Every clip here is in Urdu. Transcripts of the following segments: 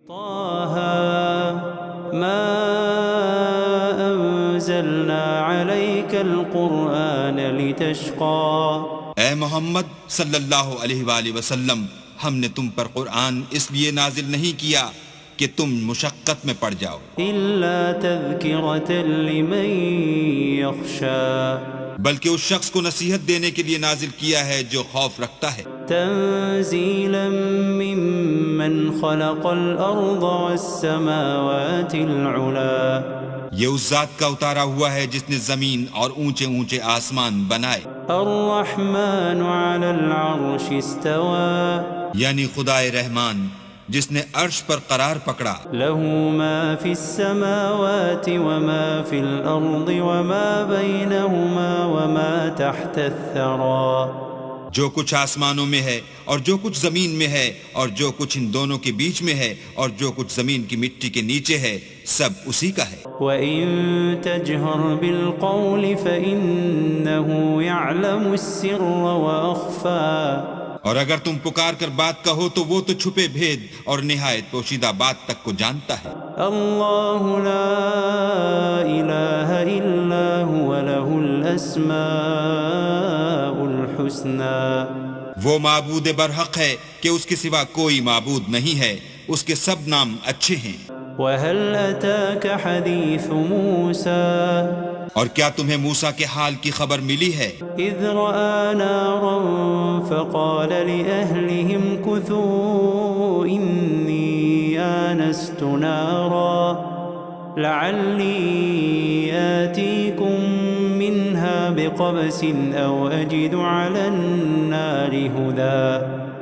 طه ما أنزلنا عليك القرآن لتشقى اے محمد صلی اللہ علیہ وآلہ وسلم، ہم نے تم پر قرآن اس لیے نازل نہیں کیا کہ تم مشقت میں پڑ جاؤ، إلا تذكرة لمن يخشى بلکہ اس شخص کو نصیحت دینے کے لیے نازل کیا ہے جو خوف رکھتا ہے، تنزيلا ممن خلق الأرض والسماوات العلا یہ اس ذات کا اتارا ہوا ہے جس نے زمین اور اونچے اونچے آسمان بنائے، الرحمن على العرش استوى یعنی خدائے رحمان جس نے عرش پر قرار پکڑا، له ما في السماوات وما في الأرض وما بينهما وما تحت الثرى جو کچھ آسمانوں میں ہے اور جو کچھ زمین میں ہے اور جو کچھ ان دونوں کے بیچ میں ہے اور جو کچھ زمین کی مٹی کے نیچے ہے، سب اسی کا ہے۔ وَإِن تَجْهَرْ بِالْقَوْلِ فَإِنَّهُ يَعْلَمُ السِّرَّ وَأَخْفَى اور اگر تم پکار کر بات کہو تو وہ تو چھپے بھید اور نہایت پوشیدہ بات تک کو جانتا ہے۔ اللہ لا الہ الا هو له الاسماء الحسنى وہ معبود برحق ہے کہ اس کے سوا کوئی معبود نہیں ہے، اس کے سب نام اچھے ہیں۔ وَهَلْ أَتَاكَ حَدِيثُ مُوسَى اور کیا تمہیں موسیٰ کے حال کی خبر ملی ہے؟ إِذْ رَأَى نَارًا فَقَالَ لِأَهْلِهِمْ كُثُوا إِنِّي آنَسْتُ نَارًا لَعَلِّي آتِيكُم مِّنْهَا بِقَبَسٍ أَوْ أَجِدُ عَلَى النَّارِ هُدًى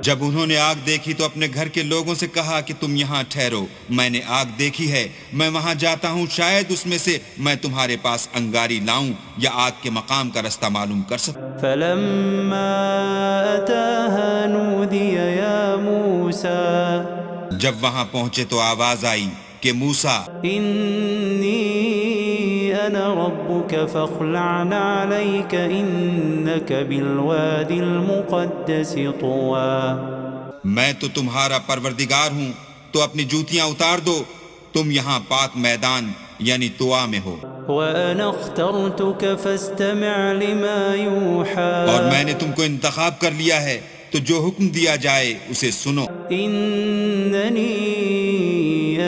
جب انہوں نے آگ دیکھی تو اپنے گھر کے لوگوں سے کہا کہ تم یہاں ٹھہرو، میں نے آگ دیکھی ہے، میں وہاں جاتا ہوں، شاید اس میں سے میں تمہارے پاس انگاری لاؤں یا آگ کے مقام کا رستہ معلوم کر سکوں۔ فَلَمَّا أَتَاهَا نُودِيَ يَا مُوسَى جب وہاں پہنچے تو آواز آئی کہ موسیٰ، إِنِّي أَنَا رَبُّكَ فَاخْلَعْ عَلَيْكَ إِنَّكَ بِالْوَادِ الْمُقَدَّسِ طُوًى میں تو تمہارا پروردگار ہوں، تو اپنی جوتیاں اتار دو، تم یہاں پاک میدان یعنی طوا میں ہو، وَأَنَا اخْتَرْتُكَ فَاسْتَمِعْ لِمَا يُوحَىٰ اور میں نے تم کو انتخاب کر لیا ہے، تو جو حکم دیا جائے اسے سنو۔ إِنَّنِي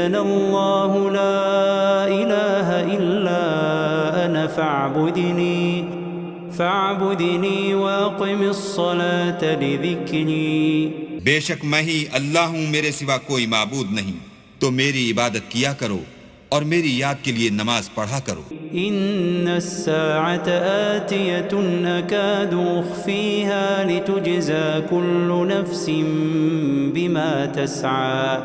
أَنَا اللَّهُ لَا إِلَٰهَ إِلَّا أَنَا فَاعْبُدْنِي وَأَقِمِ الصَّلَاةَ لِذِكْرِي بے شک میں ہی اللہ ہوں، میرے سوا کوئی معبود نہیں، تو میری عبادت کیا کرو اور میری یاد کے لیے نماز پڑھا کرو۔ إِنَّ السَّاعَةَ آتِيَةٌ أَكَادُ أُخْفِيهَا لِتُجْزَىٰ كُلُّ نَفْسٍ بِمَا تَسْعَىٰ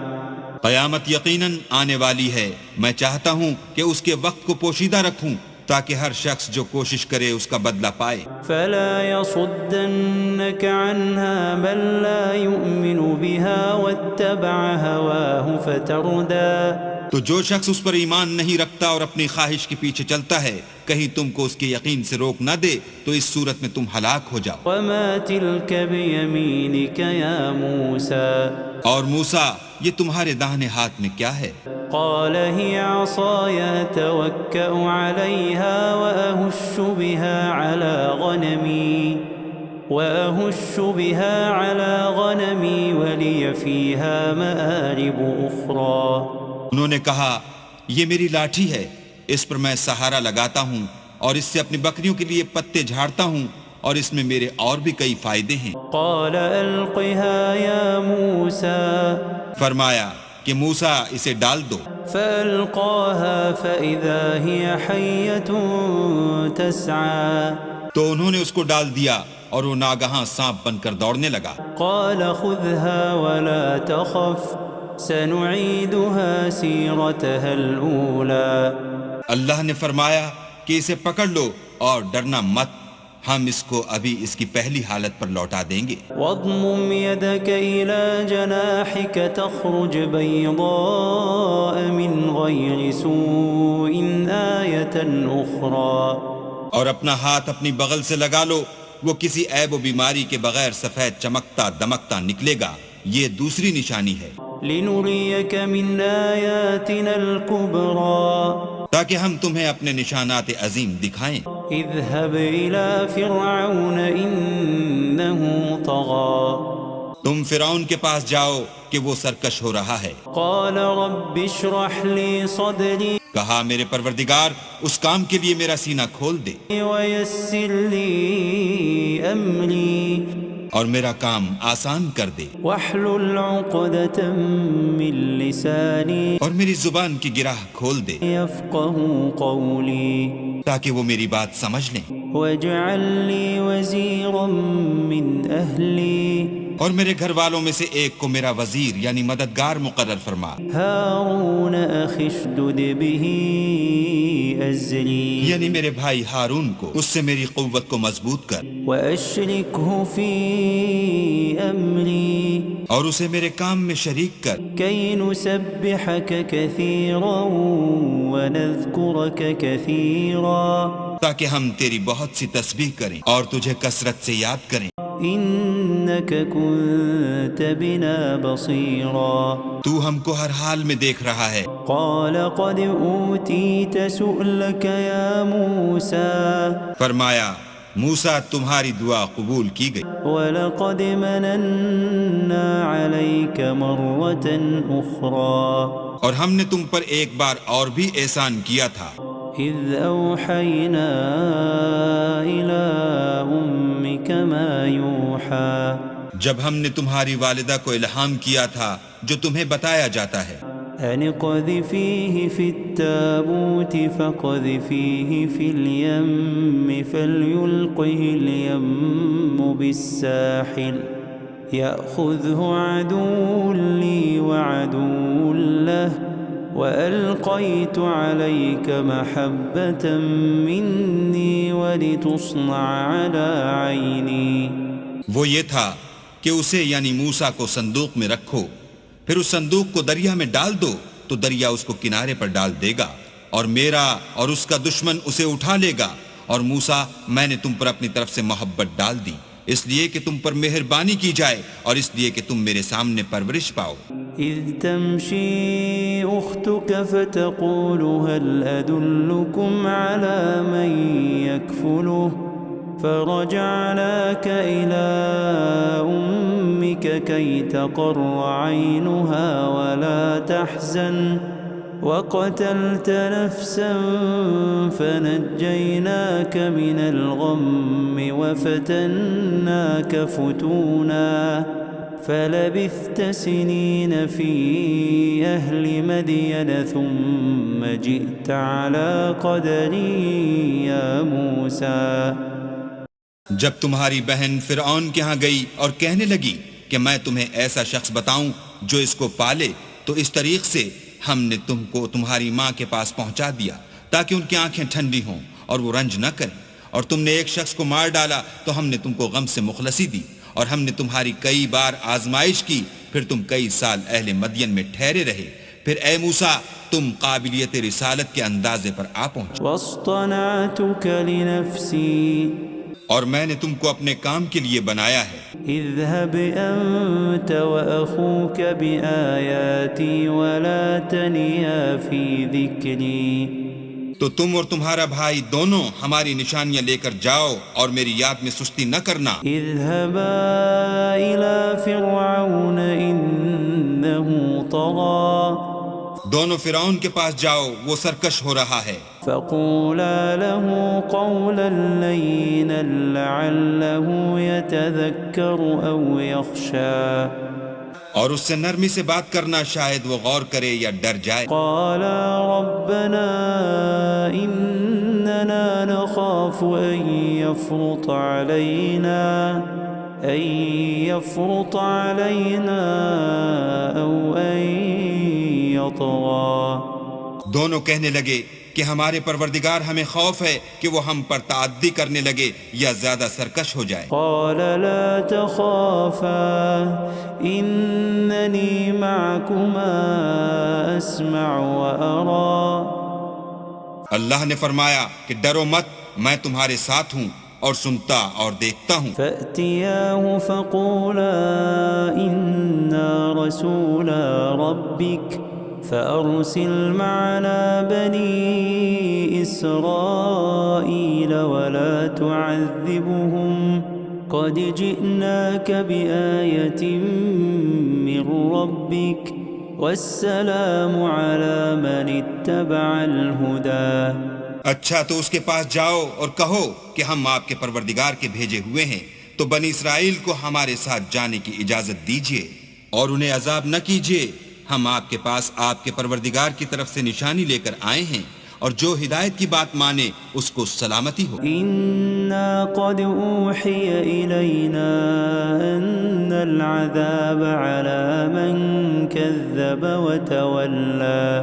قیامت یقیناً آنے والی ہے، میں چاہتا ہوں کہ اس کے وقت کو پوشیدہ رکھوں تاکہ ہر شخص جو کوشش کرے اس کا بدلہ پائے۔ فَلَا يَصُدَّنَّكَ عَنْهَا مَن لَّا يُؤْمِنُ بِهَا وَاتَّبَعَ هَوَاهُ فَتَرْدَىٰ تو جو شخص اس پر ایمان نہیں رکھتا اور اپنی خواہش کے پیچھے چلتا ہے، کہیں تم کو اس کے یقین سے روک نہ دے تو اس صورت میں تم ہلاک ہو جاؤ۔ وَمَا تِلْكَ بِيَمِينِكَ يَا مُوسَىٰ اور موسیٰ، یہ تمہارے داہنے ہاتھ میں کیا ہے؟ قال هي عصاي أتوكأ عليها وأهش بها على غنمي ولي فيها مآرب أخرى انہوں نے کہا، یہ میری لاٹھی ہے، اس پر میں سہارا لگاتا ہوں اور اس سے اپنی بکریوں کے لیے پتے جھاڑتا ہوں اور اس میں میرے اور بھی کئی فائدے ہیں۔ قال ألقها يا موسى فرمایا کہ موسیٰ اسے ڈال دو۔ فألقاها فإذا هي حية تسعى تو انہوں نے اس کو ڈال دیا اور وہ ناگہاں سانپ بن کر دوڑنے لگا۔ قال خذها ولا تخف سنعيدها سيرتها الأولى اللہ نے فرمایا کہ اسے پکڑ لو اور ڈرنا مت، ہم اس کو ابھی اس کی پہلی حالت پر لوٹا دیں گے۔ واضمم يدك إلى جناحك تخرج بيضاء من غير سوء آية أخرى اور اپنا ہاتھ اپنی بغل سے لگا لو، وہ کسی عیب و بیماری کے بغیر سفید چمکتا دمکتا نکلے گا، یہ دوسری نشانی ہے۔ لنريك من آياتنا الكبرى تاکہ ہم تمہیں اپنے نشانات عظیم دکھائیں۔ اذهب إلى فرعون إنه طغى تم فرعون کے پاس جاؤ کہ وہ سرکش ہو رہا ہے۔ قال رب اشرح لي صدري کہا میرے پروردگار اس کام کے لیے میرا سینہ کھول دے ويسر لي أمري اور میرا کام آسان کر دے، واحلل عقدة من لساني اور میری زبان کی گرہ کھول دے يفقهوا قولي تاکہ وہ میری بات سمجھ لیں، واجعل لي وزيرا من أهلي اور میرے گھر والوں میں سے ایک کو میرا وزیر یعنی مددگار مقرر فرما۔ هارون أخي اشدد به أزري یعنی میرے بھائی ہارون کو اس سے میری قوت کو مضبوط کر وأشركه في أمري اور اسے میرے کام میں شریک کر، كي نسبحك كثيرا ونذكرك كثيرا تاکہ ہم تیری بہت سی تسبیح کریں اور تجھے کثرت سے یاد کریں۔ إنك كنت بنا بصيرا تو ہم کو ہر حال میں دیکھ رہا ہے۔ قال قد أوتيت سؤلك يا موسى فرمایا موسیٰ تمہاری دعا قبول کی گئی، ولقد مننا عليك مرة أخرى اور ہم نے تم پر ایک بار اور بھی احسان کیا تھا، إذ أوحينا إلى أمك ما يوحى جب ہم نے تمہاری والدہ کو الہام کیا تھا جو تمہیں بتایا جاتا ہے، أن اقذفيه في التابوت فاقذفيه في اليم فليلقه اليم بالساحل يأخذه عدو لي وعدو له وألقيت عليك محبة مني ولتصنع على عيني۔ وہ یہ تھا کہ اسے یعنی موسیٰ کو صندوق میں رکھو، پھر اس صندوق کو دریا میں ڈال دو تو دریا اس کو کنارے پر ڈال دے گا، اور میرا اور اس کا دشمن اسے اٹھا لے گا، اور موسیٰ میں نے تم پر اپنی طرف سے محبت ڈال دی، اس لیے کہ تم پر مہربانی کی جائے اور اس لیے کہ تم میرے سامنے پرورش پاؤ۔ إذ تمشي أختك فتقول هل أدلكم على من يكفله فرجعناك إلى أمك كي تقر عينها ولا تحزن وقتلت نفسا فنجيناك من الغم وفتناك فتونا فلبثت سنين في أهل مدين ثم جئت على قدر يا موسى۔ جب تمہاری بہن فرعون کے ہاں گئی اور کہنے لگی کہ میں تمہیں ایسا شخص بتاؤں جو اس کو پالے، تو اس طریق سے ہم نے تم کو تمہاری ماں کے پاس پہنچا دیا تاکہ ان کی آنکھیں ٹھنڈی ہوں اور وہ رنج نہ کریں، اور تم نے ایک شخص کو مار ڈالا تو ہم نے تم کو غم سے مخلصی دی، اور ہم نے تمہاری کئی بار آزمائش کی، پھر تم کئی سال اہل مدین میں ٹھہرے رہے، پھر اے موسیٰ تم قابلیت رسالت کے اندازے پر آ پہنچے، واصطنعتك لنفسي اور میں نے تم کو اپنے کام کے لیے بنایا ہے۔ اذهب أنت وأخوك بآياتي ولا تنيا في ذكري تو تم اور تمہارا بھائی دونوں ہماری نشانیاں لے کر جاؤ اور میری یاد میں سستی نہ کرنا۔ اذهبا إلى فرعون إنه طغى دونوں فرعون کے پاس جاؤ، وہ سرکش ہو رہا ہے، فقولا له قولا لينا لعله يتذكر أو يخشى اور اس سے نرمی سے بات کرنا، شاید وہ غور کرے یا ڈر جائے۔ قالا ربنا إننا نخاف أن يفرط علينا أو أن يطغى۔ دونوں کہنے لگے کہ ہمارے پروردگار ہمیں خوف ہے کہ وہ ہم پر تعدی کرنے لگے یا زیادہ سرکش ہو جائے۔ قال لا تخافا إنني معكما أسمع وأرى۔ اللہ نے فرمایا کہ ڈرو مت، میں تمہارے ساتھ ہوں اور سنتا اور دیکھتا ہوں۔ فأتياه فقولا إنا رسولا ربك فأرسل معنا بني إسرائيل ولا تعذبهم قد جئناك بآية من ربك والسلام على من اتبع الهدى۔ اچھا تو اس کے پاس جاؤ اور کہو کہ ہم آپ کے پروردگار کے بھیجے ہوئے ہیں، تو بنی اسرائیل کو ہمارے ساتھ جانے کی اجازت دیجیے اور انہیں عذاب نہ کیجیے۔ ہم آپ کے پاس آپ کے پروردگار کی طرف سے نشانی لے کر آئے ہیں، اور جو ہدایت کی بات مانے اس کو سلامتی ہو۔ إنا قد أوحي إلينا أن العذاب على من كذب وتولى۔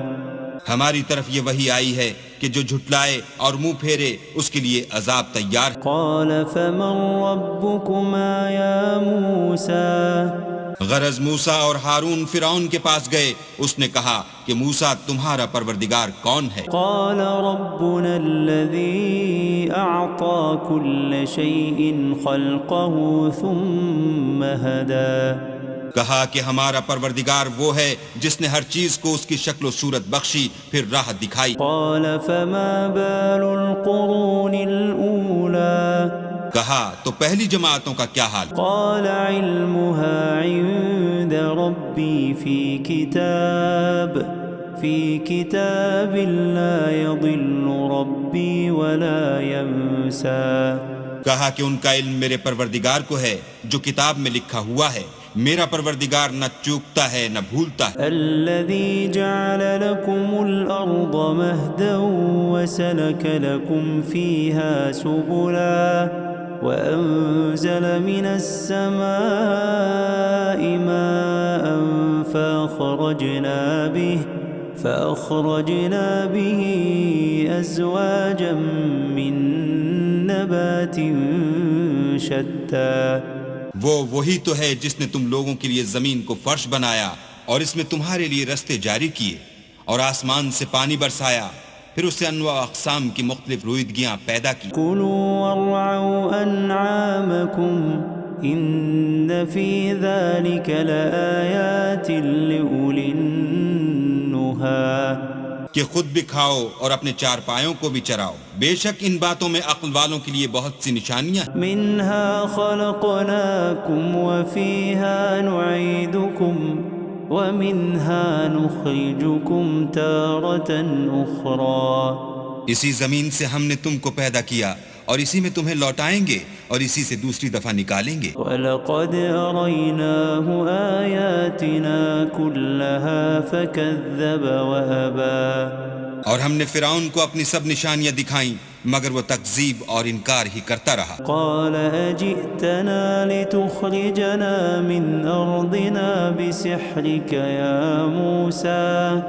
ہماری طرف یہ وحی آئی ہے کہ جو جھٹلائے اور منہ پھیرے اس کے لیے عذاب تیار ہے۔ قال فمن ربكما يا موسى؟ غرض موسیٰ اور ہارون فرعون کے پاس گئے، اس نے کہا کہ موسیٰ تمہارا پروردگار کون ہے؟ قال ربنا الذي أعطى كل شيء خلقه ثم هدى۔ کہا کہ ہمارا پروردگار وہ ہے جس نے ہر چیز کو اس کی شکل و صورت بخشی پھر راہ دکھائی۔ قال فما بال القرون الأولى؟ کہا تو پہلی جماعتوں کا کیا حال؟ قال علمها عند ربي في كتاب لا يضل ربي ولا ينسى۔ کہا کہ ان کا علم میرے پروردگار کو ہے جو کتاب میں لکھا ہوا ہے، میرا پروردگار نہ چوکتا ہے نہ بھولتا ہے۔ الذي جعل لكم الأرض مهدا وسلك لكم فيها سبلا وأنزل من السماء ماء فأخرجنا به أزواجا من نبات شتى۔ وہی تو ہے جس نے تم لوگوں کے لیے زمین کو فرش بنایا اور اس میں تمہارے لیے رستے جاری کیے، اور آسمان سے پانی برسایا، پھر اس سے انواع اقسام کی مختلف رویدگیاں پیدا کی۔ كلوا وارعوا أنعامكم إن في ذلك لآيات لأولي النهى۔ کہ خود بھی کھاؤ اور اپنے چار پایوں کو بھی چراؤ، بے شک ان باتوں میں عقل والوں کے لیے بہت سی نشانیاں ہیں۔ منها خلقناكم وفيها نعيدكم ومنها نخرجكم تارة أخرى۔ اسی زمین سے ہم نے تم کو پیدا کیا اور اسی میں تمہیں لوٹائیں گے اور اسی سے دوسری دفعہ نکالیں گے۔ وَلَقَدْ أَرَيْنَاهُ آيَاتِنَا كُلَّهَا فَكَذَّبَ وَأَبَى۔ اور ہم نے فرعون کو اپنی سب نشانیاں دکھائیں مگر وہ تکذیب اور انکار ہی کرتا رہا۔ قَالَ أَجِئْتَنَا لِتُخْرِجَنَا مِنْ أَرْضِنَا بِسِحْرِكَ يَا مُوسَى۔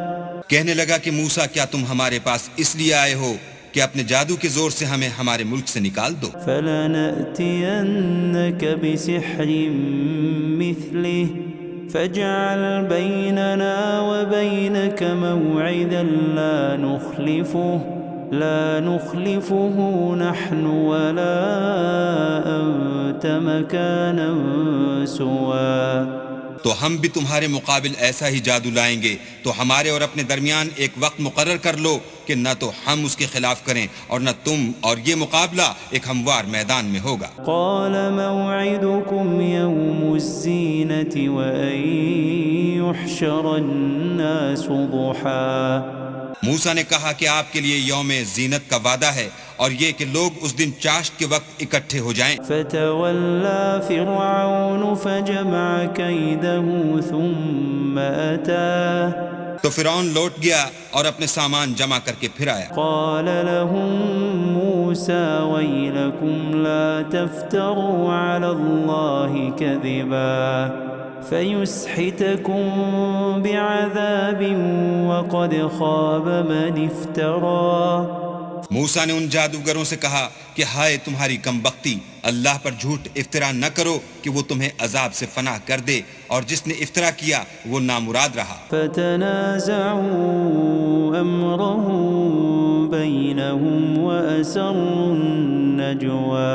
کہنے لگا کہ موسیٰ کیا تم ہمارے پاس اس لیے آئے ہو کہ اپنے جادو کے زور سے ہمیں ہمارے ملک سے نکال دو؟ فَلَنَأْتِيَنَّكَ بِسِحْرٍ مِثْلِهِ فَاجْعَلْ بَيْنَنَا وَبَيْنَكَ مَوْعِدًا لا نخلفه نحن ولا أنت مكانا سوا۔ تو ہم بھی تمہارے مقابل ایسا ہی جادو لائیں گے، تو ہمارے اور اپنے درمیان ایک وقت مقرر کر لو کہ نہ تو ہم اس کے خلاف کریں اور نہ تم، اور یہ مقابلہ ایک ہموار میدان میں ہوگا۔ قال موعدكم يوم الزينة وأن يحشر الناس ضحى۔ موسیٰ نے کہا کہ آپ کے لیے یوم زینت کا وعدہ ہے اور یہ کہ لوگ اس دن چاشت کے وقت اکٹھے ہو جائیں۔ فتولى فرعون فجمع كيده ثم أتى۔ تو فرعون لوٹ گیا اور اپنے سامان جمع کر کے پھر آیا۔ قال لهم موسى ويلكم لا تفتروا على الله كذبا فيسحتكم بعذاب وقد خاب من افترى۔ موسیٰ نے ان جادوگروں سے کہا کہ ہائے تمہاری کم بختی، اللہ پر جھوٹ افطرا نہ کرو کہ وہ تمہیں عذاب سے فنا کر دے، اور جس نے افطرا کیا وہ نامراد رہا۔ فتنازعوا امرهم بينهم واسروا نجوا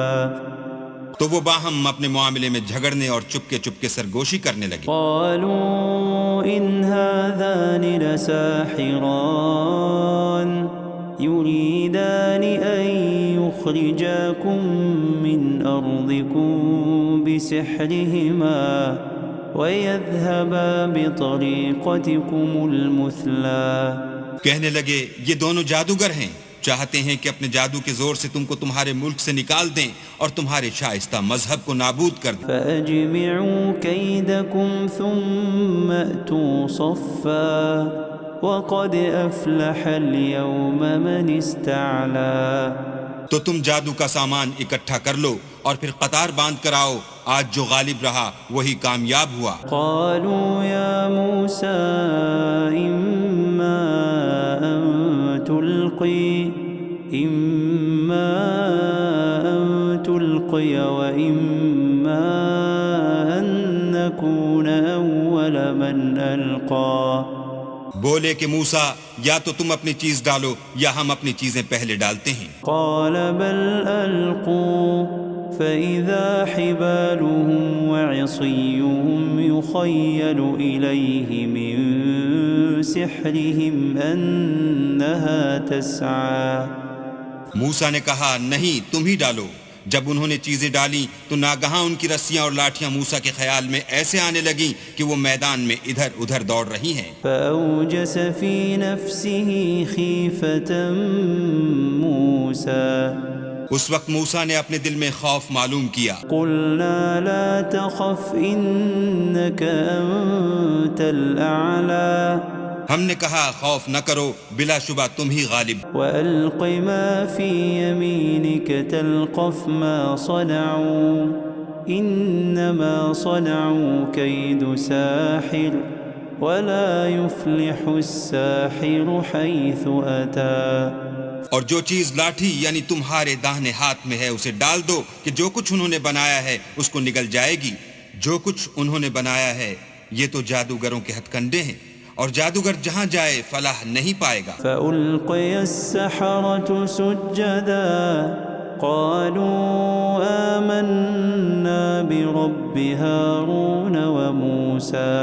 تو وہ باہم اپنے معاملے میں جھگڑنے اور چپکے چپکے سرگوشی کرنے لگے. قالوا إن هذان لساحران يريدان أن يخرجاكم من أرضكم بسحرهما ويذهبا بطريقتكم المثلى. کہنے لگے یہ دونوں جادوگر ہیں، چاہتے ہیں کہ اپنے جادو کے زور سے تم کو تمہارے ملک سے نکال دیں اور تمہارے شائستہ مذہب کو نابود کر دیں. فأجمعوا كيدكم ثم أتوا صفا وقد أفلح اليوم من استعلى. تو تم جادو کا سامان اکٹھا کر لو اور پھر قطار باندھ کر آؤ، آج جو غالب رہا وہی کامیاب ہوا. قالوا يا موسى إما أن تلقي وإما أن نكون أول من ألقى. بولے کہ موسیٰ یا تو تم اپنی چیز ڈالو یا ہم اپنی چیزیں پہلے ڈالتے ہیں. قال بل ألقوا فإذا حبالهم وعصيهم يخيل إليه من سحرهم أنها تسعى. موسیٰ نے کہا نہیں تم ہی ڈالو. جب انہوں نے چیزیں ڈالی تو ناگہاں ان کی رسیاں اور لاٹھیاں موسیٰ کے خیال میں ایسے آنے لگیں کہ وہ میدان میں ادھر ادھر دوڑ رہی ہیں. فأوجس في نفسه خيفة موسى. اس وقت موسیٰ نے اپنے دل میں خوف معلوم کیا. قلنا لا تخف إنك أنت الأعلى. ہم نے کہا خوف نہ کرو، بلا شبہ تم ہی غالب. وألق ما في يمينك تلقف ما صنعوا إنما صنعوا كيد ساحر ولا يفلح الساحر حيث أتى. اور جو چیز لاٹھی یعنی تمہارے داہنے ہاتھ میں ہے اسے ڈال دو کہ جو کچھ انہوں نے بنایا ہے اس کو نگل جائے گی. جو کچھ انہوں نے بنایا ہے یہ تو جادوگروں کے ہتھ کنڈے ہیں، اور جادوگر جہاں جائے فلاح نہیں پائے گا. فألقي السحرة سجدا قالوا آمنا برب هارون وموسى.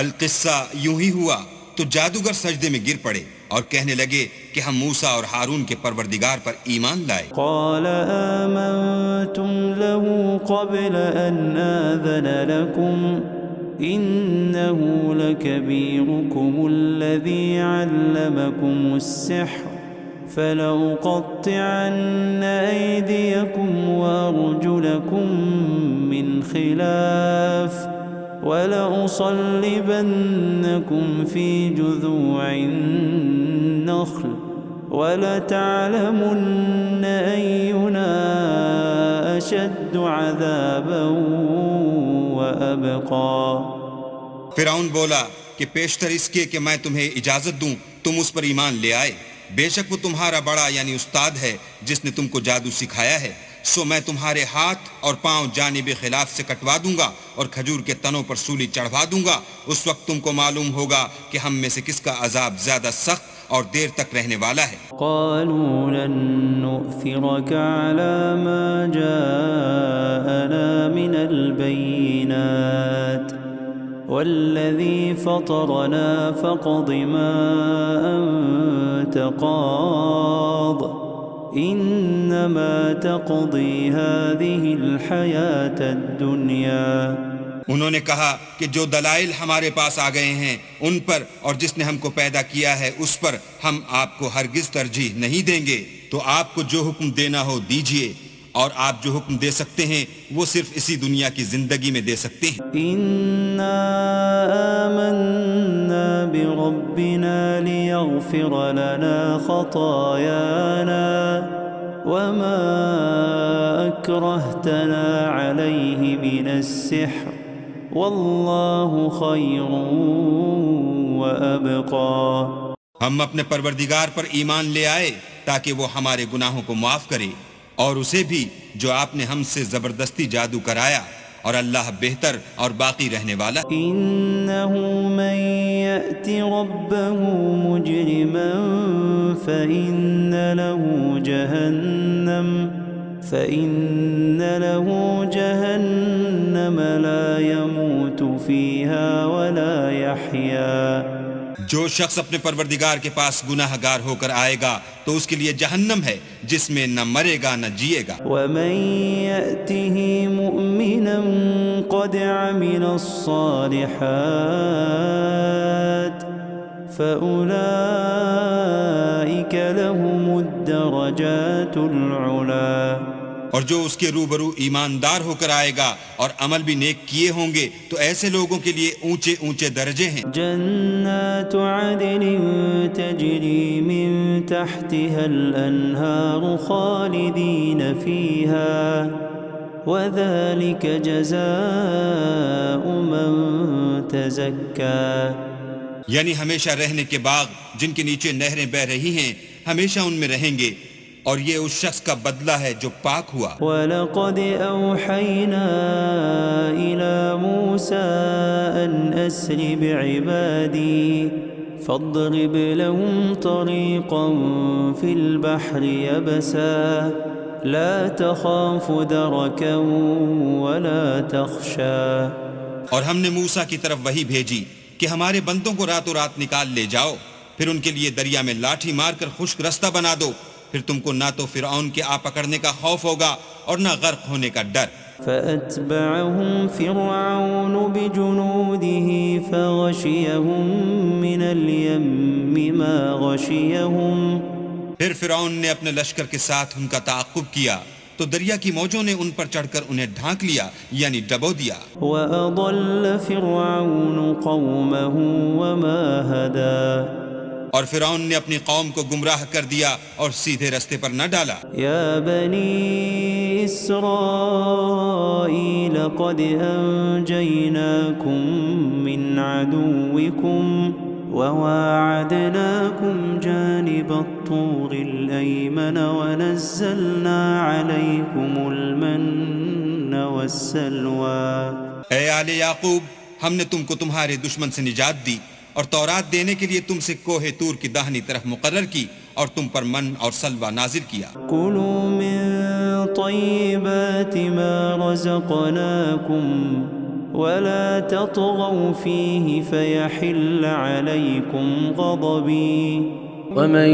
القصہ یوں ہی ہوا تو جادوگر سجدے میں گر پڑے اور کہنے لگے کہ ہم موسیٰ اور ہارون کے پروردگار پر ایمان لائے. قال آمنتم له قبل أن آذن لكم إنه لكبيركم الذي علمكم السحر فلأقطعن أيديكم وأرجلكم من خلاف ولأصلبنكم في جذوع النخل ولتعلمن أينا أشد عذابا وأبقى. فرعون بولا کہ پیشتر اس کے کہ میں تمہیں اجازت دوں تم اس پر ایمان لے آئے، بے شک وہ تمہارا بڑا یعنی استاد ہے جس نے تم کو جادو سکھایا ہے، سو میں تمہارے ہاتھ اور پاؤں جانب خلاف سے کٹوا دوں گا اور کھجور کے تنوں پر سولی چڑھوا دوں گا. اس وقت تم کو معلوم ہوگا کہ ہم میں سے کس کا عذاب زیادہ سخت اور دیر تک رہنے والا ہے. قالوا لن نؤثرك على ما جاءنا من البينات والذي فطرنا فاقض ما أنت قاض إنما تقضي هذه الحياة الدنيا. انہوں نے کہا کہ جو دلائل ہمارے پاس آ گئے ہیں ان پر اور جس نے ہم کو پیدا کیا ہے اس پر ہم آپ کو ہرگز ترجیح نہیں دیں گے. تو آپ کو جو حکم دینا ہو دیجئے، اور آپ جو حکم دے سکتے ہیں وہ صرف اسی دنیا کی زندگی میں دے سکتے ہیں. إنا آمنا بربنا ليغفر لنا خطايانا وما أكرهتنا عليه من السحر والله خير وأبقى. ہم اپنے پروردگار پر ایمان لے آئے تاکہ وہ ہمارے گناہوں کو معاف کرے، اور اسے بھی جو آپ نے ہم سے زبردستی جادو کرایا، اور اللہ بہتر اور باقی رہنے والا. إنه من يأت ربه مجرما فإن له جهنم فإن له جهنم لا يموت فيها ولا يحيا جو شخص اپنے پروردگار کے پاس گناہ گار ہو کر آئے گا تو اس کے لیے جہنم ہے جس میں نہ مرے گا نہ جیے گا. ومن يأته مؤمنا قد عمل الصالحات فأولئك لهم الدرجات العلا اور جو اس کے روبرو ایماندار ہو کر آئے گا اور عمل بھی نیک کیے ہوں گے تو ایسے لوگوں کے لیے اونچے اونچے درجے ہیں. جنات عدن تجری من تحتها الانہار خالدین فیہا وذلك جزاء من تزکا یعنی ہمیشہ رہنے کے باغ جن کے نیچے نہریں بہ رہی ہیں ہمیشہ ان میں رہیں گے اور یہ اس شخص کا بدلہ ہے جو پاک ہوا. وَلَقَدْ أَوْحَيْنَا إِلَى مُوسَىٰ أَنْ أَسْرِ بِعِبَادِي فَاضْرِبْ لَهُمْ طَرِيقًا فِي الْبَحْرِ يَبَسًا لَا تَخَافُ دَرَكًا وَلَا تَخْشَىٰ اور ہم نے موسیٰ کی طرف وحی بھیجی کہ ہمارے بندوں کو راتوں رات نکال لے جاؤ پھر ان کے لیے دریا میں لاٹھی مار کر خشک رستہ بنا دو پھر تم کو نہ تو فرعون کے آ پکڑنے کا خوف ہوگا اور نہ غرق ہونے کا ڈر. فَأَتْبَعَهُمْ فِرْعَوْنُ بِجُنُودِهِ فَغَشِيَهُمْ مِنَ الْيَمِّ مَا غَشِيَهُمْ پھر فرعون نے اپنے لشکر کے ساتھ ان کا تعاقب کیا تو دریا کی موجوں نے ان پر چڑھ کر انہیں ڈھانک لیا یعنی ڈبو دیا. وَأَضَلَّ فِرْعَوْنُ قَوْمَهُ وَمَا هَدَى اور فرعون نے اپنی قوم کو گمراہ کر دیا اور سیدھے رستے پر نہ ڈالا. یا بنی اسرائیل قد انجیناکم من عدوکم وواعدناکم جانب الطور الایمن ونزلنا علیکم المن والسلوى. اے آل یعقوب ہم نے تم کو تمہارے دشمن سے نجات دی اور تورات دینے کے لیے تم سے کوہ طور کی داہنی طرف مقرر کی اور تم پر من اور سلوہ نازل کیا. کلوا من طیبات ما رزقناکم ولا تطغوا فیہ فیحل علیکم غضبی ومن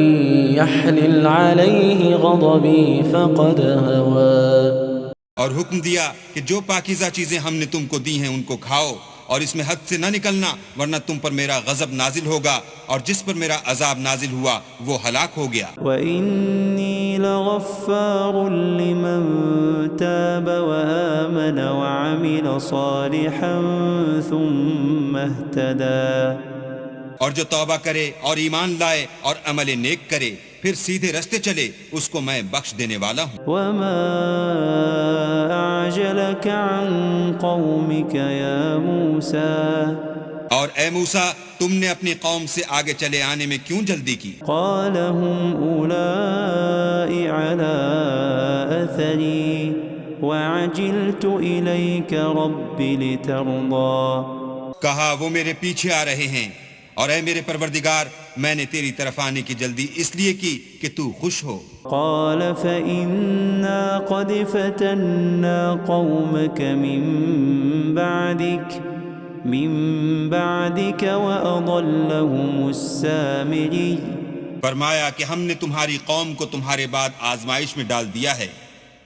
يحلل عليه غضبي فقد هوى. اور حکم دیا کہ جو پاکیزہ چیزیں ہم نے تم کو دی ہیں ان کو کھاؤ اور اس میں حد سے نہ نکلنا ورنہ تم پر میرا غضب نازل ہوگا اور جس پر میرا عذاب نازل ہوا وہ ہلاک ہو گیا. وَإِنِّي لَغَفَّارٌ لِّمَن تَابَ وَآمَنَ وَعَمِلَ صَالِحًا ثُمَّ اهْتَدَىٰ. اور جو توبہ کرے اور ایمان لائے اور عمل نیک کرے پھر سیدھے رستے چلے اس کو میں بخش دینے والا ہوں. وَمَا أَعْجَلَكَ عَن قَوْمِكَ يَا مُوسَىٰ. اور اے موسیٰ تم نے اپنی قوم سے آگے چلے آنے میں کیوں جلدی کی؟ قَالَ هُمْ أُولَاءِ عَلَىٰ أَثَرِي وَعَجِلْتُ إِلَيْكَ رَبِّ لِتَرْضَىٰ. کہا وہ میرے پیچھے آ رہے ہیں اور اے میرے پروردگار میں نے تیری طرف آنے کی جلدی اس لیے کی کہ تو خوش ہو. قال فإنا قد فتنا قومك من بعدك وأضلهم السامري. فرمایا کہ ہم نے تمہاری قوم کو تمہارے بعد آزمائش میں ڈال دیا ہے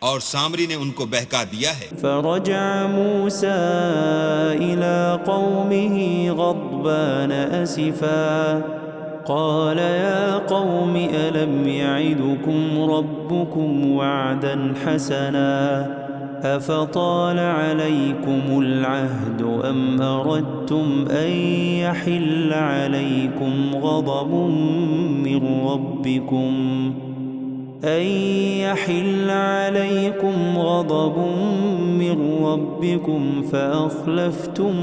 اور سامری نے ان کو بہکا دیا ہے. فرجع موسى إلى قومه غضبان أسفا قال يا قوم ألم يعدكم ربكم وعدا حسنا أفطال عليكم العهد أم أردتم أن يحل عليكم غضب من ربكم فأخلفتم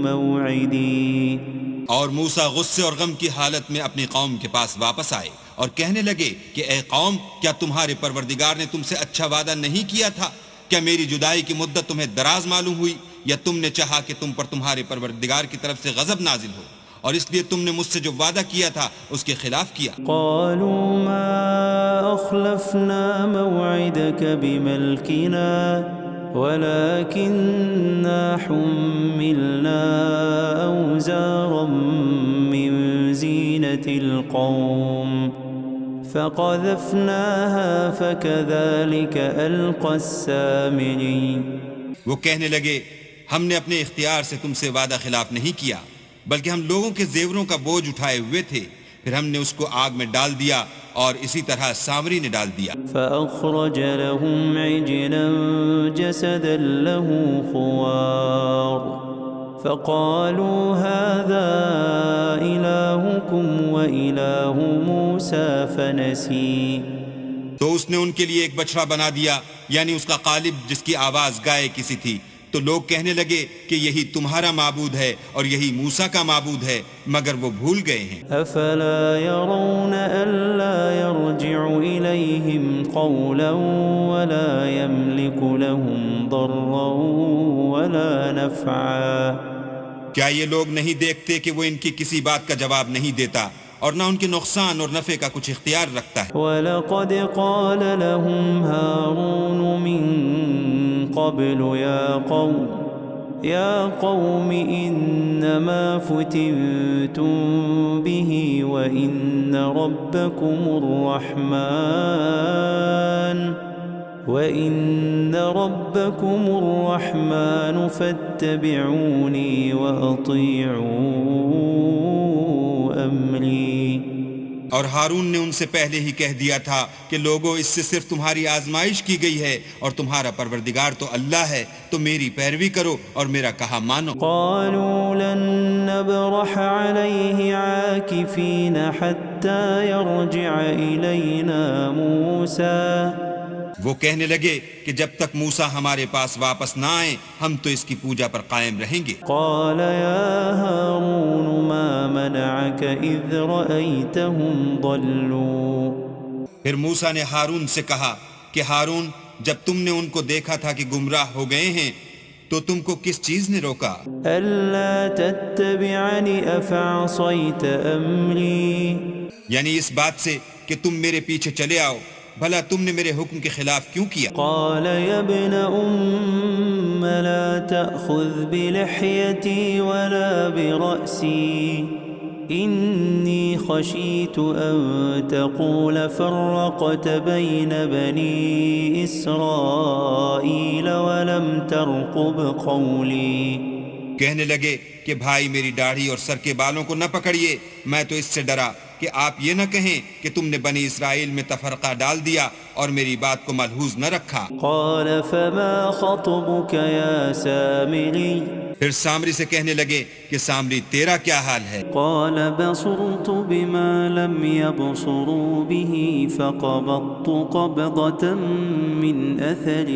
موعدي. اور موسیٰ غصے اور غم کی حالت میں اپنی قوم کے پاس واپس آئے اور کہنے لگے کہ اے قوم کیا تمہارے پروردگار نے تم سے اچھا وعدہ نہیں کیا تھا؟ کیا میری جدائی کی مدت تمہیں دراز معلوم ہوئی یا تم نے چاہا کہ تم پر تمہارے پروردگار کی طرف سے غضب نازل ہو اور اس لیے تم نے مجھ سے جو وعدہ کیا تھا اس کے خلاف کیا۔ قالوا ما أخلفنا موعدك بملكنا ولكننا حملنا أوزارا من زينة القوم فقذفناها فكذلك ألقى السامري۔ وہ کہنے لگے ہم نے اپنے اختیار سے تم سے وعدہ خلاف نہیں کیا، بلکہ ہم لوگوں کے زیوروں کا بوجھ اٹھائے ہوئے تھے، پھر ہم نے اس کو آگ میں ڈال دیا اور اسی طرح سامری نے ڈال دیا۔ فأخرج لهم عجلا جسدا له خوار فقالوا هذا إلهكم وإله موسى فنسي۔ تو اس نے ان کے لیے ایک بچڑا بنا دیا، یعنی اس کا قالب جس کی آواز گائے کسی تھی، تو لوگ کہنے لگے کہ یہی تمہارا معبود ہے اور یہی موسیٰ کا معبود ہے، مگر وہ بھول گئے ہیں۔ أفلا يرون ألا يرجع إليهم قولا ولا يملك لهم ضرا ولا نفعا۔ کیا یہ لوگ نہیں دیکھتے کہ وہ ان کی کسی بات کا جواب نہیں دیتا اور نہ ان کے نقصان اور نفع کا کچھ اختیار رکھتا ہے؟ وَلَقَدْ قَالَ لَهُمْ هَارُونُ مِنْ قَبْلُ يَا قَوْمِ إِنَّمَا فُتِنْتُمْ بِهِ وَإِنَّ رَبَّكُمُ الرَّحْمَنُ فَاتَّبِعُونِي وَأَطِيعُوا أَمْرِي۔ اور ہارون نے ان سے پہلے ہی کہہ دیا تھا کہ لوگوں اس سے صرف تمہاری آزمائش کی گئی ہے اور تمہارا پروردگار تو اللہ ہے، تو میری پیروی کرو اور میرا کہا مانو۔ قالوا لن نبرح عليه عاكفين حتى يرجع إلينا موسى۔ وہ کہنے لگے کہ جب تک موسیٰ ہمارے پاس واپس نہ آئیں ہم تو اس کی پوجا پر قائم رہیں گے۔ قال يا هارون ما منعك إذ رأيتهم ضلوا۔ پھر موسیٰ نے ہارون سے کہا کہ ہارون، جب تم نے ان کو دیکھا تھا کہ گمراہ ہو گئے ہیں تو تم کو کس چیز نے روکا؟ ألا تتبعني أفعصيت أمري۔ یعنی اس بات سے کہ تم میرے پیچھے چلے آؤ، بھلا تم نے میرے حکم کے خلاف کیوں کیا؟ قال يا ابن أم لا تأخذ بلحيتي ولا برأسي إني خشيت أن تقول فرقت بين بني إسرائيل ولم ترقب قولي۔ کہنے لگے کہ بھائی میری داڑھی اور سر کے بالوں کو نہ پکڑیے، میں تو اس سے ڈرا کہ آپ یہ نہ کہیں کہ تم نے بنی اسرائیل میں تفرقہ ڈال دیا اور میری بات کو ملحوظ نہ رکھا۔ قال فما خطبك يا سامري۔ پھر سامری سے کہنے لگے کہ سامری تیرا کیا حال ہے؟ قال بصرت بما لم يبصروا به فقبضت قبضة من أثر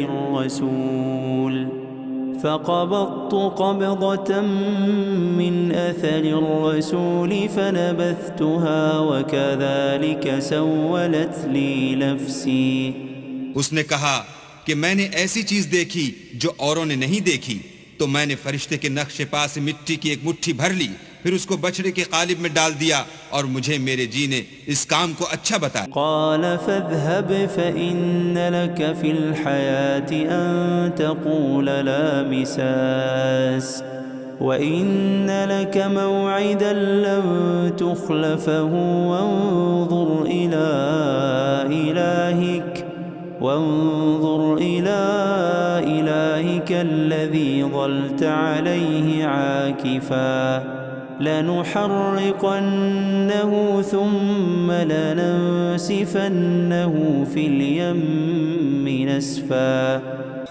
الرسول فنبذتها وكذلك سولت لي نفسي۔ اس نے کہا کہ میں نے ایسی چیز دیکھی جو اوروں نے نہیں دیکھی، تو میں نے فرشتے کے نقش پا سے مٹی کی ایک مٹھی بھر لی، پھر اس کو بچڑے کے قالب میں ڈال دیا اور مجھے میرے جی نے اس کام کو اچھا بتایا۔ قال فاذهب فإن لك في الحياة أن تقول لا مساس وإن لك موعدا لن تخلفه وانظر إلى إلهك الذي ظلت عليه عاكفا لنحرقنه ثم لننسفنه في اليم نسفا۔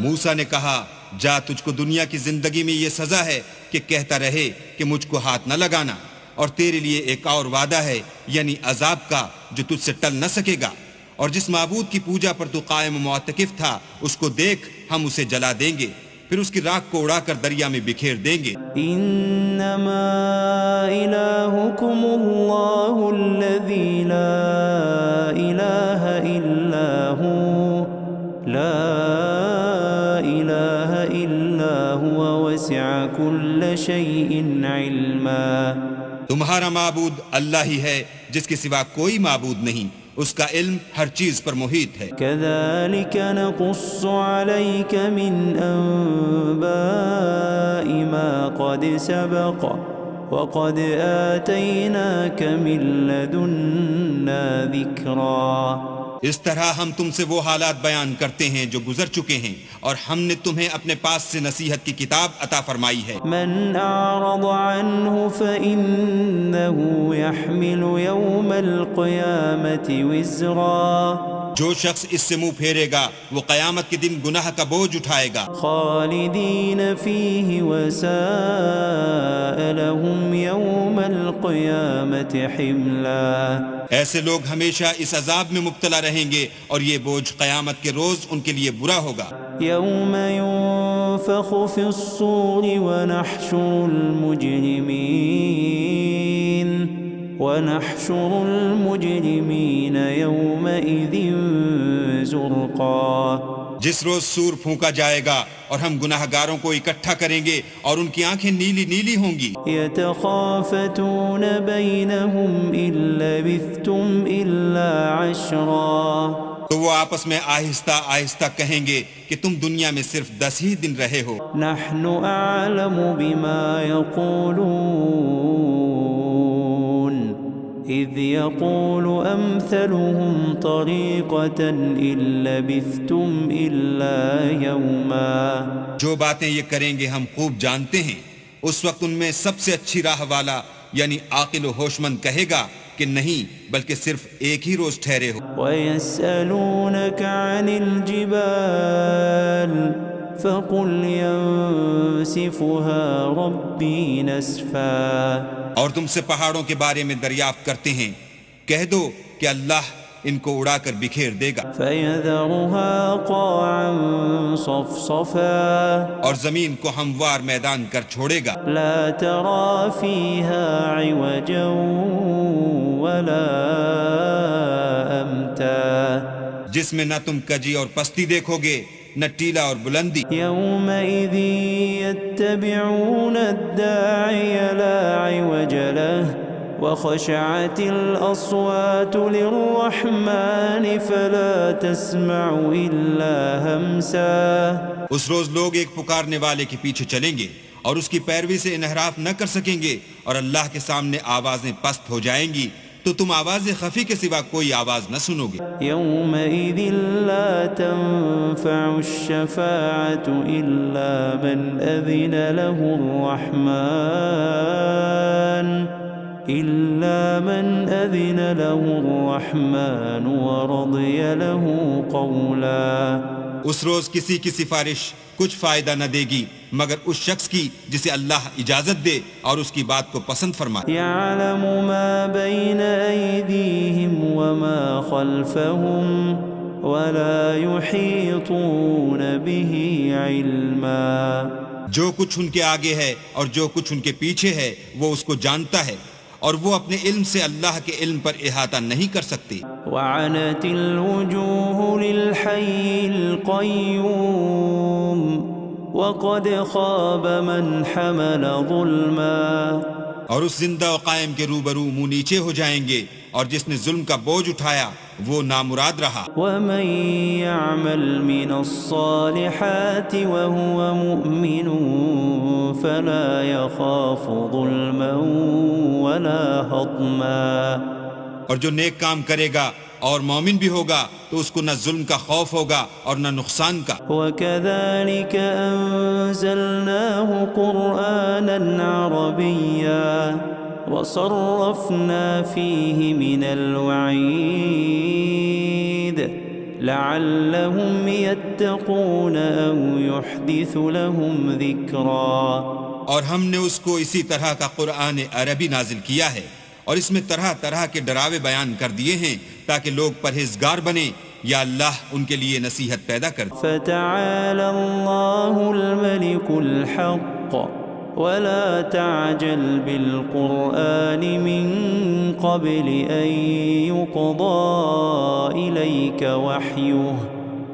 موسیٰ نے کہا جا، تجھ کو دنیا کی زندگی میں یہ سزا ہے کہ کہتا رہے کہ مجھ کو ہاتھ نہ لگانا، اور تیرے لیے ایک اور وعدہ ہے یعنی عذاب کا جو تجھ سے ٹل نہ سکے گا، اور جس معبود کی پوجا پر تو قائم و معتکف تھا اس کو دیکھ، ہم اسے جلا دیں گے، پھر اس کی راکھ کو اڑا کر دریا میں بکھیر دیں گے۔ انما الہکم اللہ الذی لا الہ الا هو وسع كل شيء علما۔ تمہارا معبود اللہ ہی ہے جس کے سوا کوئی معبود نہیں، اس کا علم ہر چیز پر محیط ہے۔ كذلك نقص عليك من أنباء ما قد سبق وقد آتيناك من لدنا ذكرا۔ اس طرح ہم تم سے وہ حالات بیان کرتے ہیں جو گزر چکے ہیں، اور ہم نے تمہیں اپنے پاس سے نصیحت کی کتاب عطا فرمائی ہے۔ من أعرض عنه فإنه يحمل يوم القيامة وزرا۔ جو شخص اس سے منہ پھیرے گا وہ قیامت کے دن گناہ کا بوجھ اٹھائے گا۔ خالدين فيه وساء لهم يوم القيامة حملا۔ ایسے لوگ ہمیشہ اس عذاب میں مبتلا رہیں گے اور یہ بوجھ قیامت کے روز ان کے لیے برا ہوگا۔ يوم ينفخ في الصور ونحشر المجرمين يومئذ زرقا۔ جس روز سور پھونکا جائے گا اور ہم گناہ گاروں کو اکٹھا کریں گے اور ان کی آنکھیں نیلی نیلی ہوں گی۔ يتخافتون بينهم إن لبثتم إلا عشرا۔ تو وہ آپس میں آہستہ آہستہ کہیں گے کہ تم دنیا میں صرف 10 ہی دن رہے ہو۔ نحن أعلم بما يقولون إذ يقول أمثلهم طريقة إن لبثتم إلا يوما۔ جو باتیں یہ کریں گے ہم خوب جانتے ہیں، اس وقت ان میں سب سے اچھی راہ والا یعنی عاقل و ہوش مند کہے گا کہ نہیں بلکہ صرف ایک ہی روز ٹھہرے ہو۔ وَيَسْأَلُونَكَ عَنِ الْجِبَالِ فَقُلْ يَنسِفُهَا رَبِّي نَسْفًا۔ اور تم سے پہاڑوں کے بارے میں دریافت کرتے ہیں، کہہ دو کہ اللہ ان کو اڑا کر بکھیر دے گا۔ فَيَذَرُهَا قَاعًا صَفْصَفًا۔ اور زمین کو ہموار میدان کر چھوڑے گا۔ لَا تَرَى فِيهَا عِوَجًا وَلَا أَمْتًا۔ جس میں نہ تم کجی اور پستی دیکھو گے نہ ٹیلا اور بلندی۔ يَوْمَئِذٍ يَتَّبِعُونَ الدَّاعِيَ لَا عِوَجَ لَهُ وَخَشَعَتِ الْأَصْوَاتُ لِلرَّحْمَنِ فَلَا تَسْمَعُ إِلَّا هَمْسًا۔ اس روز لوگ ایک پکارنے والے کے پیچھے چلیں گے اور اس کی پیروی سے انحراف نہ کر سکیں گے، اور اللہ کے سامنے آوازیں پست ہو جائیں گی تو تم آواز خفی کے سوا کوئی آواز نہ سنو گے۔ يَوْمَئِذٍ لَا تَنفَعُ الشَّفَاعَةُ إِلَّا مَنْ أَذِنَ له الرَّحْمَنُ وَرَضِيَ لَهُ قَوْلًا۔ اس روز کسی کی سفارش کچھ فائدہ نہ دے گی مگر اس شخص کی جسے اللہ اجازت دے اور اس کی بات کو پسند فرمائے۔ يَعْلَمُ مَا بَيْنَ أَيْدِيهِمْ وَمَا خَلْفَهُمْ وَلَا يُحِيطُونَ بِهِ عِلْمًا۔ جو کچھ ان کے آگے ہے اور جو کچھ ان کے پیچھے ہے وہ اس کو جانتا ہے، اور وہ اپنے علم سے اللہ کے علم پر احاطہ نہیں کر سکتی۔ وعنت الوجوه للحي القيوم وقد خاب من حمل ظلما۔ اور اس زندہ و قائم کے روبرو منہ نیچے ہو جائیں گے، اور جس نے ظلم کا بوجھ اٹھایا وہ نامراد رہا۔ ومن يعمل من الصالحات وهو مؤمن فلا يخاف ظلما ولا هضما۔ اور جو نیک کام کرے گا اور مومن بھی ہوگا تو اس کو نہ ظلم کا خوف ہوگا اور نہ نقصان کا۔ وَكَذَلِكَ أَنزَلْنَاهُ قُرْآنًا عَرَبِيًّا وَصَرَّفْنَا فِيهِ مِنَ الْوَعِيدِ لَعَلَّهُمْ يَتَّقُونَ أَوْ يُحْدِثُ لَهُمْ ذِكْرًا۔ اور ہم نے اس کو اسی طرح کا قرآن عربی نازل کیا ہے، اور اس میں طرح طرح کے ڈراوے بیان کر دیے ہیں تاکہ لوگ پرہیزگار بنیں یا اللہ ان کے لیے نصیحت پیدا کر دے۔ فَتَعَالَى اللَّهُ الْمَلِكُ الْحَقُّ وَلَا تَعْجَلْ بِالْقُرْآنِ مِنْ قَبْلِ أَنْ يُقْضَى إِلَيْكَ وَحْيُهُ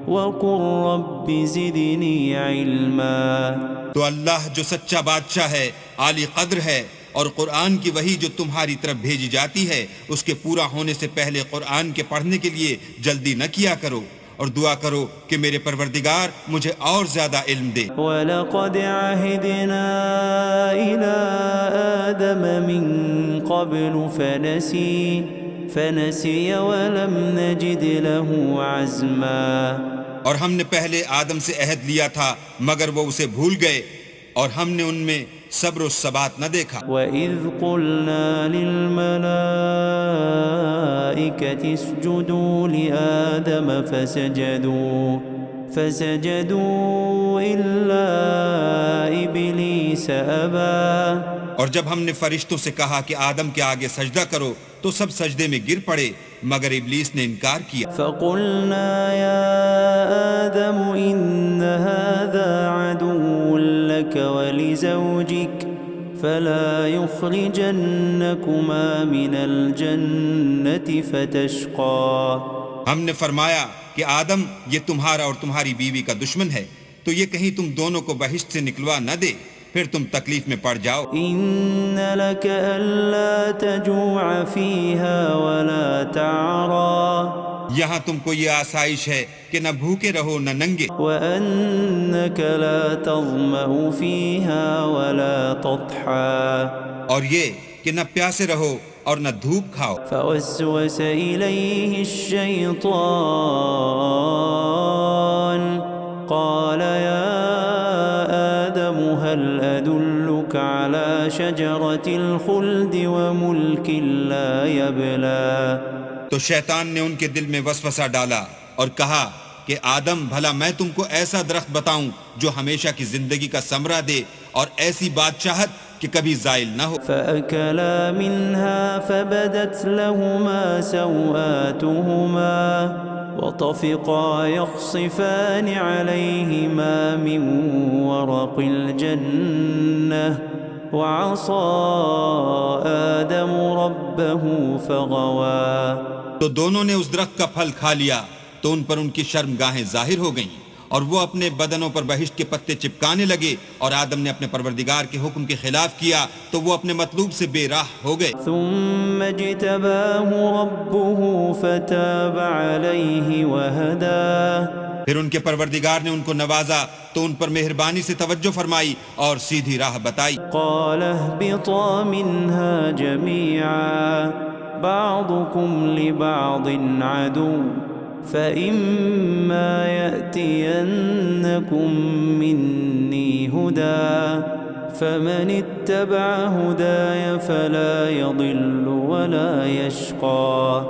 وَقُلْ رَبِّ زِدْنِي عِلْمًا۔ تو اللہ جو سچا بادشاہ ہے، عالی قدر ہے، اور قرآن کی وحی جو تمہاری طرف بھیجی جاتی ہے اس کے پورا ہونے سے پہلے قرآن کے پڑھنے کے لیے جلدی نہ کیا کرو، اور دعا کرو کہ میرے پروردگار مجھے اور زیادہ علم دے۔ وَلَقَدْ عَهِدْنَا إِلَىٰ آدَمَ مِن قَبْلُ فَنَسِيَ وَلَمْ نَجِدْ لَهُ عَزْمًا۔ اور ہم نے پہلے آدم سے عہد لیا تھا مگر وہ اسے بھول گئے، اور ہم نے ان میں صبر و ثبات نہ دیکھا۔ وَإِذْ قُلْنَا لِلْمَلَائِكَةِ اسْجُدُوا لِآدَمَ فَسَجَدُوا إِلَّا إِبْلِيسَ أَبَى۔ اور جب ہم نے فرشتوں سے کہا کہ آدم کے آگے سجدہ کرو تو سب سجدے میں گر پڑے مگر ابلیس نے انکار کیا۔ فَقُلْنَا يَا آدَمُ إِنَّ هَذَا عَدُوٌّ لَكَ وَلِزَوْجِكَ فَلَا يُخْرِجَنَّكُمَا مِنَ الْجَنَّةِ فَتَشْقَىٰ۔ ہم نے فرمایا کہ آدم یہ تمہارا اور تمہاری بیوی کا دشمن ہے، تو یہ کہیں تم دونوں کو بہشت سے نکلوا نہ دے، پھر تم تکلیف میں پڑ جاؤ۔ إِنَّ لَكَ أَلَّا تَجُوعَ فِيهَا وَلَا تَعْرَىٰ۔ یہاں تم کو یہ آسائش ہے کہ نہ بھوکے رہو نہ ننگے، وَأَنَّكَ لَا تَظْمَأُ فِيهَا وَلَا تَضْحَىٰ۔ اور یہ کہ نہ پیاسے رہو اور نہ دھوپ کھاؤ۔ فَوَسْوَسَ إِلَيْهِ الشَّيْطَانُ قَالَ يَا آدَمُ هَلْ أَدُلُّكَ عَلَىٰ شَجَرَةِ الْخُلْدِ وَمُلْكٍ لَا يَبْلَىٰ۔ تو شیطان نے ان کے دل میں وسوسہ ڈالا اور کہا کہ آدم بھلا میں تم کو ایسا درخت بتاؤں جو ہمیشہ کی زندگی کا ثمرہ دے اور ایسی بادشاہت کہ کبھی زائل نہ ہو۔ فَأَكَلَا مِنْهَا فَبَدَتْ لَهُمَا سَوْآتُهُمَا وَطَفِقَا يَخْصِفَانِ عَلَيْهِمَا مِنْ وَرَقِ الْجَنَّةِ وَعَصَىٰ آدَمُ رَبَّهُ فَغَوَىٰ۔ تو دونوں نے اس درخت کا پھل کھا لیا تو ان پر ان کی شرمگاہیں ظاہر ہو گئیں، اور وہ اپنے بدنوں پر بہشت کے پتے چپکانے لگے، اور آدم نے اپنے پروردگار کے حکم کے خلاف کیا تو وہ اپنے مطلوب سے بے راہ ہو گئے۔ ثم اجتباه ربه فتاب عليه وهداه۔ پھر ان کے پروردگار نے ان کو نوازا تو ان پر مہربانی سے توجہ فرمائی اور سیدھی راہ بتائی۔ قال اهبطا منها جميعا بعضكم لبعض عدو فإما يأتينكم مني هدى فمن اتبع هداي فلا يضل ولا يشقى۔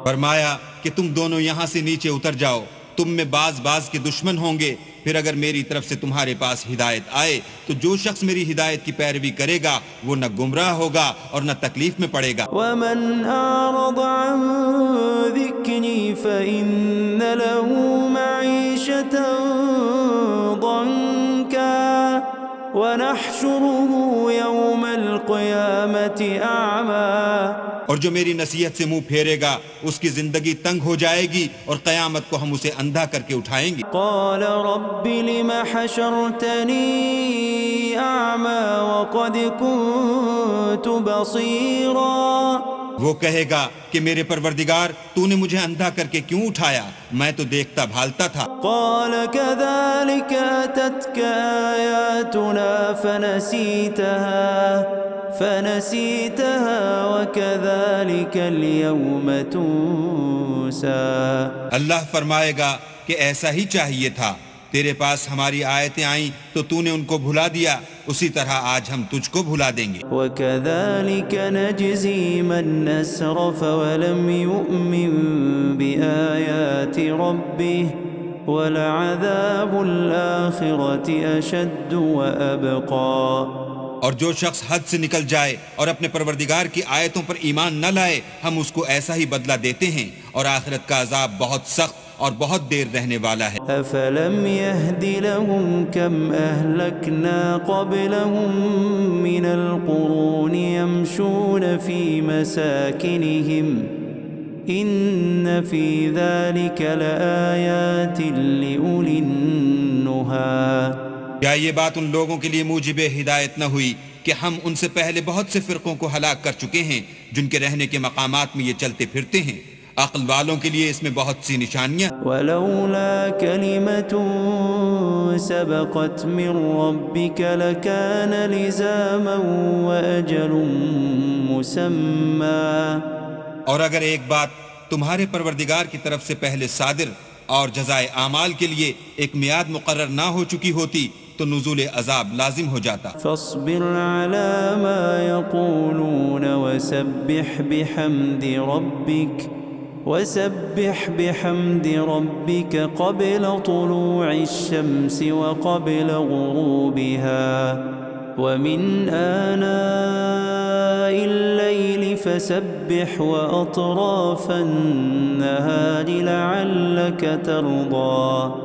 فرمایا کہ تم دونوں یہاں سے نیچے اتر جاؤ، تم میں بعض کے دشمن ہوں گے، پھر اگر میری طرف سے تمہارے پاس ہدایت آئے تو جو شخص میری ہدایت کی پیروی کرے گا وہ نہ گمراہ ہوگا اور نہ تکلیف میں پڑے گا۔ ومن أعرض عن ذكري فإن له معيشة ضنكا ونحشره يوم القيامة أعمى۔ اور جو میری نصیحت سے منہ پھیرے گا اس کی زندگی تنگ ہو جائے گی اور قیامت کو ہم اسے اندھا کر کے اٹھائیں گے۔ قال رب لم حشرتني أعمى وقد كنت بصيرا۔ وہ کہے گا کہ میرے پروردگار تو نے مجھے اندھا کر کے کیوں اٹھایا، میں تو دیکھتا بھالتا تھا۔ قال كذلك أتتك آياتنا فنسيتها وكذلك اليوم تنسى۔ اللہ فرمائے گا کہ ایسا ہی چاہیے تھا، تیرے پاس ہماری آیتیں آئیں تو تو نے ان کو بھلا دیا، اسی طرح آج ہم تجھ کو بھلا دیں گے۔ وكذلك نجزي من أسرف ولم يؤمن بآيات ربه ولعذاب الآخرة أشد وأبقى۔ اور جو شخص حد سے نکل جائے اور اپنے پروردگار کی آیتوں پر ایمان نہ لائے ہم اس کو ایسا ہی بدلہ دیتے ہیں، اور آخرت کا عذاب بہت سخت اور بہت دیر رہنے والا ہے۔ أفلم يهد لهم كم أهلكنا قبلهم من القرون يمشون في مساكنهم إن في ذلك لآيات لأولي النهى۔ کیا یہ بات ان لوگوں کے لیے موجب ہدایت نہ ہوئی کہ ہم ان سے پہلے بہت سے فرقوں کو ہلاک کر چکے ہیں جن کے رہنے کے مقامات میں یہ چلتے پھرتے ہیں؟ عقل والوں کے لیے اس میں بہت سی نشانیاں۔ ولولا كلمة سبقت من ربك لكان لزاما وأجل مسمى۔ اور اگر ایک بات تمہارے پروردگار کی طرف سے پہلے صادر اور جزائے اعمال کے لیے ایک میعاد مقرر نہ ہو چکی ہوتی تو نزول عذاب لازم ہو جاتا۔ فاصبر على ما يقولون وسبح بحمد ربك قبل طلوع الشمس وقبل غروبها ومن آناء الليل فسبح وأطراف النهار لعلك ترضى۔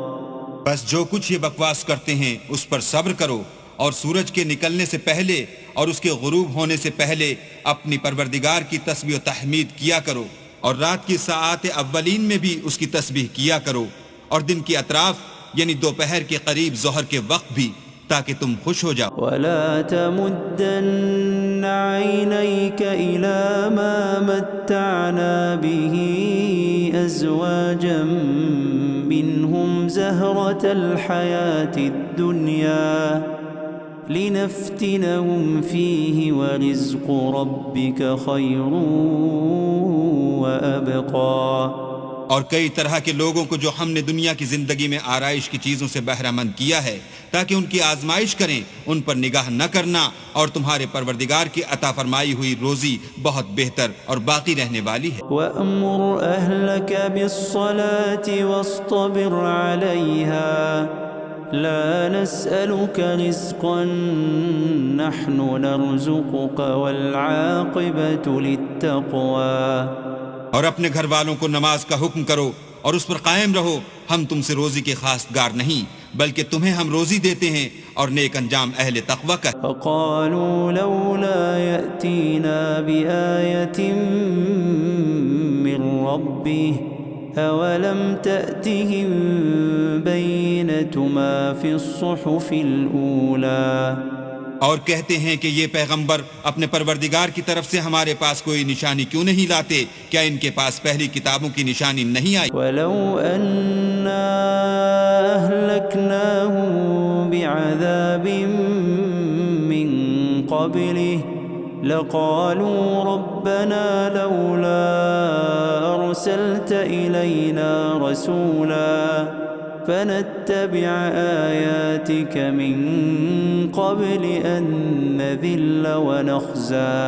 بس جو کچھ یہ بکواس کرتے ہیں اس پر صبر کرو، اور سورج کے نکلنے سے پہلے اور اس کے غروب ہونے سے پہلے اپنی پروردگار کی تسبیح و تحمید کیا کرو، اور رات کی ساعات اولین میں بھی اس کی تسبیح کیا کرو، اور دن کی اطراف یعنی دوپہر کے قریب ظہر کے وقت بھی، تاکہ تم خوش ہو جاؤ۔ ولا تمدن عينيك إلى ما متعنا به أزواجا منهم زهرة الحياة الدنيا لنفتنهم فيه ورزق ربك خير وأبقى۔ اور کئی طرح کے لوگوں کو جو ہم نے دنیا کی زندگی میں آرائش کی چیزوں سے بہرہ مند کیا ہے تاکہ ان کی آزمائش کریں، ان پر نگاہ نہ کرنا، اور تمہارے پروردگار کی عطا فرمائی ہوئی روزی بہت بہتر اور باقی رہنے والی ہے۔ وَأَمُرْ أَهْلَكَ بِالصَّلَاةِ وَاصْطَبِرْ عَلَيْهَا لَا نَسْأَلُكَ رِزْقًا نَحْنُ نَرْزُقُكَ وَالْعَاقِبَةُ لِلتَّقْوَى۔ اور اپنے گھر والوں کو نماز کا حکم کرو اور اس پر قائم رہو، ہم تم سے روزی کے خواستگار نہیں بلکہ تمہیں ہم روزی دیتے ہیں، اور نیک انجام اہل تقوی کا۔ فقالوا لولا يأتينا بآية من ربه أولم تأتهم بينة ما في الصحف الأولى۔ اور کہتے ہیں کہ یہ پیغمبر اپنے پروردگار کی طرف سے ہمارے پاس کوئی نشانی کیوں نہیں لاتے؟ کیا ان کے پاس پہلی کتابوں کی نشانی نہیں آئی؟ وَلَوْ أَنَّا أَهْلَكْنَاهُمْ بِعَذَابٍ مِّن قَبْلِهِ لَقَالُوا رَبَّنَا لَوْلَا أَرْسَلْتَ إِلَيْنَا رَسُولًا فنتبع آياتك من قبل أن نذل ونخزى۔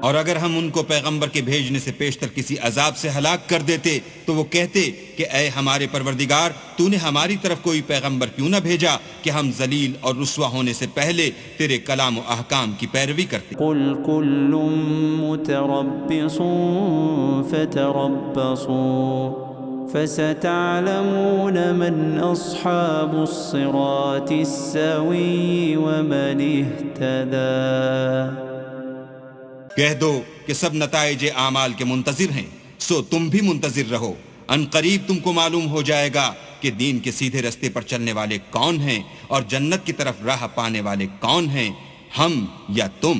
اور اگر ہم ان کو پیغمبر کے بھیجنے سے پیشتر کسی عذاب سے ہلاک کر دیتے تو وہ کہتے کہ اے ہمارے پروردگار، تو نے ہماری طرف کوئی پیغمبر کیوں نہ بھیجا کہ ہم ذلیل اور رسوا ہونے سے پہلے تیرے کلام و احکام کی پیروی کرتے۔ قل كل متربص فتربصوا فستعلمون من أصحاب الصراط السوي ومن اهتدى۔ کہہ دو کہ سب نتائج اعمال کے منتظر ہیں، سو تم بھی منتظر رہو، ان قریب تم کو معلوم ہو جائے گا کہ دین کے سیدھے رستے پر چلنے والے کون ہیں اور جنت کی طرف راہ پانے والے کون ہیں، ہم یا تم۔